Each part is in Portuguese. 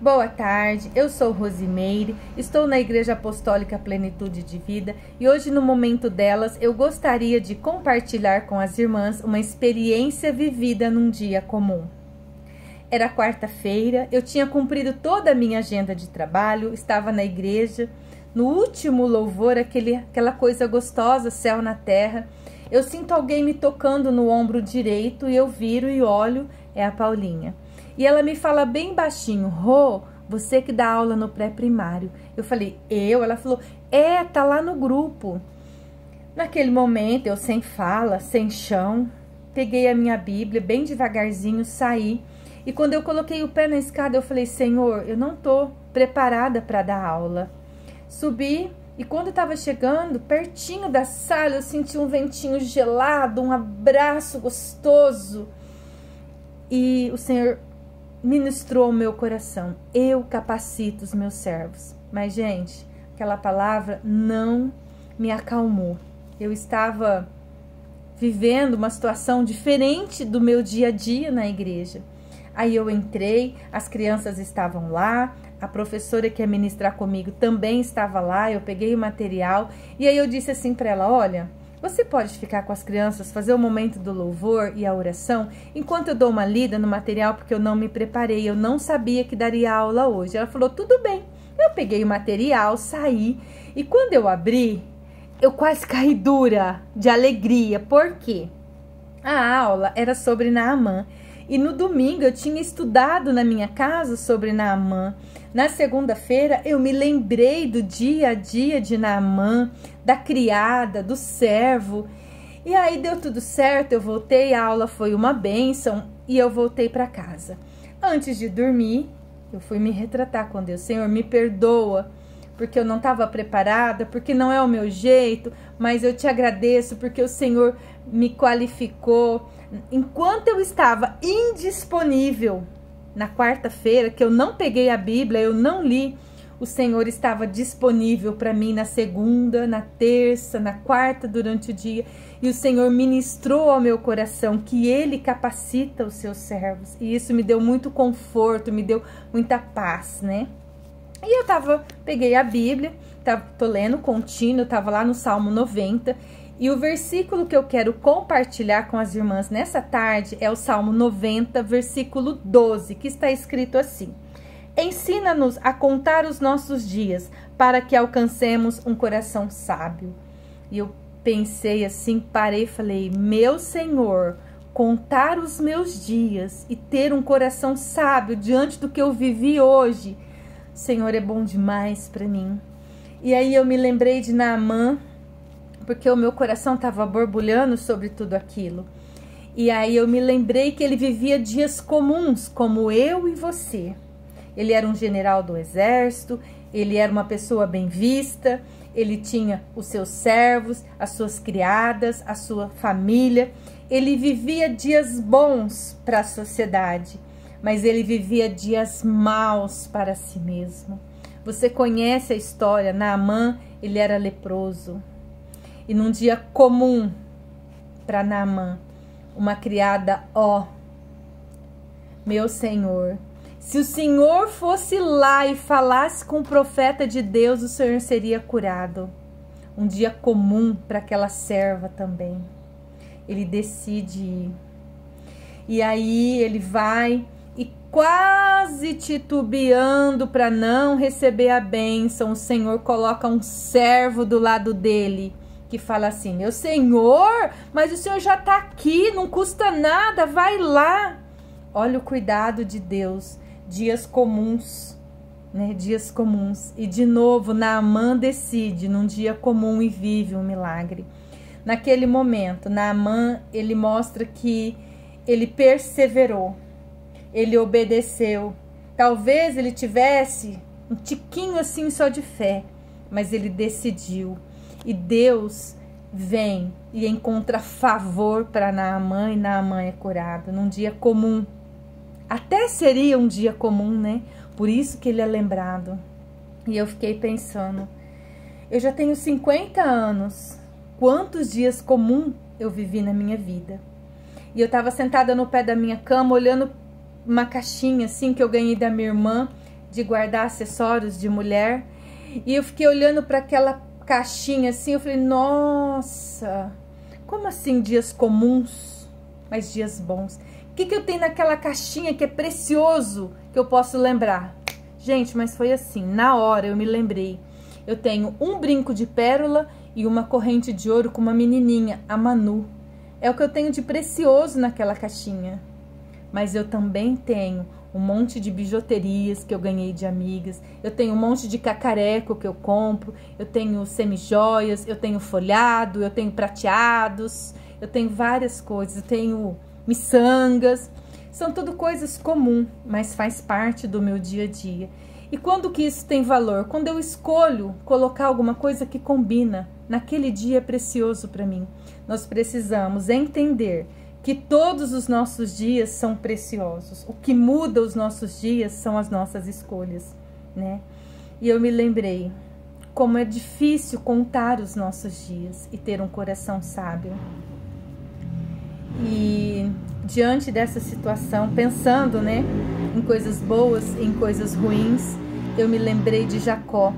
Boa tarde, eu sou Rosimeire, estou na Igreja Apostólica Plenitude de Vida e hoje no momento delas eu gostaria de compartilhar com as irmãs uma experiência vivida num dia comum. Era quarta-feira, eu tinha cumprido toda a minha agenda de trabalho, estava na igreja, no último louvor, aquela coisa gostosa, céu na terra. Eu sinto alguém me tocando no ombro direito e eu viro e olho, é a Paulinha. E ela me fala bem baixinho: Rô, você que dá aula no pré-primário. Eu falei, eu? Ela falou, tá lá no grupo. Naquele momento, eu sem fala, sem chão, peguei a minha Bíblia, bem devagarzinho, saí. E quando eu coloquei o pé na escada, eu falei, Senhor, eu não tô preparada para dar aula. Subi e quando eu estava chegando, pertinho da sala, eu senti um ventinho gelado, um abraço gostoso. E o Senhor ministrou o meu coração. Eu capacito os meus servos. Mas, gente, aquela palavra não me acalmou. Eu estava vivendo uma situação diferente do meu dia a dia na igreja. Aí eu entrei, as crianças estavam lá, a professora que ia ministrar comigo também estava lá, eu peguei o material e aí eu disse assim para ela, olha, você pode ficar com as crianças, fazer o momento do louvor e a oração, enquanto eu dou uma lida no material, porque eu não me preparei, eu não sabia que daria aula hoje. Ela falou, tudo bem. Eu peguei o material, saí, e quando eu abri, eu quase caí dura de alegria. Por quê? A aula era sobre Naamã, e no domingo eu tinha estudado na minha casa sobre Naamã. Na segunda-feira eu me lembrei do dia a dia de Naamã, da criada, do servo. E aí deu tudo certo, eu voltei, a aula foi uma bênção e eu voltei para casa. Antes de dormir, eu fui me retratar com Deus. Senhor, me perdoa, porque eu não estava preparada, porque não é o meu jeito, mas eu te agradeço porque o Senhor me qualificou. Enquanto eu estava indisponível, na quarta-feira, que eu não peguei a Bíblia, eu não li, o Senhor estava disponível para mim na segunda, na terça, na quarta, durante o dia. E o Senhor ministrou ao meu coração que Ele capacita os seus servos. E isso me deu muito conforto, me deu muita paz, né? E eu peguei a Bíblia, tô lendo contínuo, estava lá no Salmo 90. E o versículo que eu quero compartilhar com as irmãs nessa tarde é o Salmo 90, versículo 12, que está escrito assim: ensina-nos a contar os nossos dias, para que alcancemos um coração sábio. E eu pensei assim, parei e falei, meu Senhor, contar os meus dias e ter um coração sábio diante do que eu vivi hoje, Senhor, é bom demais para mim. E aí eu me lembrei de Naamã, porque o meu coração estava borbulhando sobre tudo aquilo. E aí eu me lembrei que ele vivia dias comuns, como eu e você. Ele era um general do exército, ele era uma pessoa bem vista, ele tinha os seus servos, as suas criadas, a sua família. Ele vivia dias bons para a sociedade, mas ele vivia dias maus para si mesmo. Você conhece a história, Naamã, ele era leproso. E num dia comum para Naamã, uma criada, meu Senhor, se o Senhor fosse lá e falasse com o profeta de Deus, o Senhor seria curado. Um dia comum para aquela serva também. Ele decide ir. E aí ele vai e quase titubeando para não receber a bênção, o Senhor coloca um servo do lado dele, que fala assim, meu Senhor, mas o Senhor já está aqui, não custa nada, vai lá. Olha o cuidado de Deus, dias comuns, né? Dias comuns. E de novo, Naamã decide num dia comum e vive um milagre. Naquele momento, Naamã, ele mostra que ele perseverou, ele obedeceu. Talvez ele tivesse um tiquinho assim só de fé, mas ele decidiu. E Deus vem e encontra favor para Naamã e Naamã é curado num dia comum. Até seria um dia comum, né? Por isso que ele é lembrado. E eu fiquei pensando, eu já tenho 50 anos, quantos dias comuns eu vivi na minha vida? E eu estava sentada no pé da minha cama, olhando uma caixinha assim que eu ganhei da minha irmã, de guardar acessórios de mulher. E eu fiquei olhando para aquela caixinha assim, eu falei, nossa, como assim dias comuns, mas dias bons? O que eu tenho naquela caixinha que é precioso, que eu posso lembrar? Gente, mas foi assim, na hora eu me lembrei. Eu tenho um brinco de pérola e uma corrente de ouro com uma menininha, a Manu. É o que eu tenho de precioso naquela caixinha. Mas eu também tenho um monte de bijuterias que eu ganhei de amigas. Eu tenho um monte de cacareco que eu compro. Eu tenho semijoias, eu tenho folhado, eu tenho prateados. Eu tenho várias coisas, eu tenho miçangas. São tudo coisas comuns, mas faz parte do meu dia a dia. E quando que isso tem valor? Quando eu escolho colocar alguma coisa que combina. Naquele dia é precioso para mim. Nós precisamos entender que todos os nossos dias são preciosos. O que muda os nossos dias são as nossas escolhas, né? E eu me lembrei como é difícil contar os nossos dias e ter um coração sábio. E diante dessa situação, pensando, né, em coisas boas, em coisas ruins, eu me lembrei de Jacó.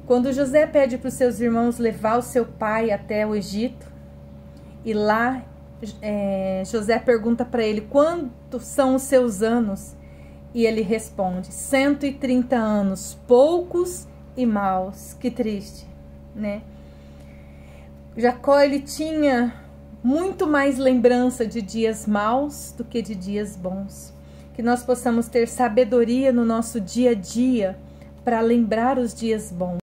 Quando José pede para os seus irmãos levar o seu pai até o Egito, e lá José pergunta para ele, quantos são os seus anos? E ele responde, 130 anos, poucos e maus. Que triste, né? Jacó, ele tinha muito mais lembrança de dias maus do que de dias bons. Que nós possamos ter sabedoria no nosso dia a dia para lembrar os dias bons.